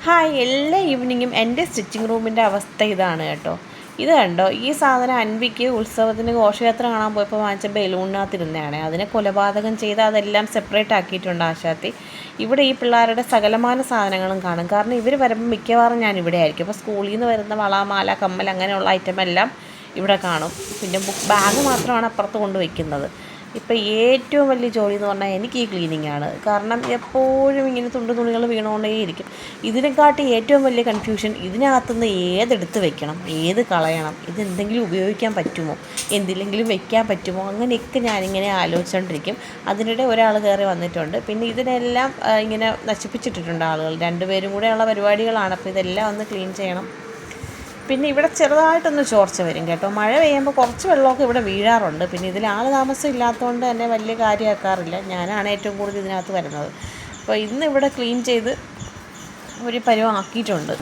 Hi, എല്ലാ ഈവനിങ്ങും എൻ്റെ stitching റൂമിൻ്റെ അവസ്ഥ ഇതാണ് കേട്ടോ. ഇത് കണ്ടോ, ഈ സാധനം അൻവിക്ക് ഉത്സവത്തിന് ഘോഷയാത്ര കാണാൻ പോയപ്പോൾ വാങ്ങിച്ച ബലൂണിനകത്തിരുന്നതാണ്. അതിനെ കൊലപാതകം ചെയ്ത് അതെല്ലാം സെപ്പറേറ്റ് ആക്കിയിട്ടുണ്ട് ആശാത്തി. ഇവിടെ ഈ പിള്ളേരുടെ സകലമാന സാധനങ്ങളും കാണും. കാരണം ഇവർ വരുമ്പോൾ മിക്കവാറും ഞാൻ ഇവിടെ ആയിരിക്കും. അപ്പോൾ സ്കൂളിൽ നിന്ന് വരുന്ന വള, മാല, കമ്മൽ അങ്ങനെയുള്ള ഐറ്റം എല്ലാം ഇവിടെ കാണും. പിന്നെ ബാഗ് മാത്രമാണ് അപ്പുറത്ത് കൊണ്ട് വയ്ക്കുന്നത്. ഇപ്പം ഏറ്റവും വലിയ ജോലി എന്ന് പറഞ്ഞാൽ എനിക്ക് ഈ ക്ലീനിങ് ആണ്. കാരണം എപ്പോഴും ഇങ്ങനെ തുണികൾ വീണുകൊണ്ടേയിരിക്കും. ഇതിനെക്കാട്ടി ഏറ്റവും വലിയ കൺഫ്യൂഷൻ ഇതിനകത്തുനിന്ന് ഏതെടുത്ത് വെക്കണം, ഏത് കളയണം, ഇതെന്തെങ്കിലും ഉപയോഗിക്കാൻ പറ്റുമോ, എന്തിലെങ്കിലും വെക്കാൻ പറ്റുമോ, അങ്ങനെയൊക്കെ ഞാനിങ്ങനെ ആലോചിച്ചുകൊണ്ടിരിക്കും. അതിനിടെ ഒരാൾ കയറി വന്നിട്ടുണ്ട്. പിന്നെ ഇതിനെല്ലാം ഇങ്ങനെ നശിപ്പിച്ചിട്ടിട്ടുണ്ട് ആളുകൾ. രണ്ടുപേരും കൂടെയുള്ള പരിപാടികളാണ്. അപ്പോൾ ഇതെല്ലാം ഒന്ന് ക്ലീൻ ചെയ്യണം. പിന്നെ ഇവിടെ ചെറുതായിട്ടൊന്ന് ചോർച്ച വരും കേട്ടോ. മഴ പെയ്യുമ്പോൾ കുറച്ച് വെള്ളമൊക്കെ ഇവിടെ വീഴാറുണ്ട്. പിന്നെ ഇതിൽ ആൾ താമസം ഇല്ലാത്തതുകൊണ്ട് തന്നെ വലിയ കാര്യമാക്കാറില്ല. ഞാനാണ് ഏറ്റവും കൂടുതൽ ഇതിനകത്ത് വരുന്നത്. അപ്പോൾ ഇന്ന് ഇവിടെ ക്ലീൻ ചെയ്ത് ഒരു പരുവം ആക്കിയിട്ടുണ്ട്.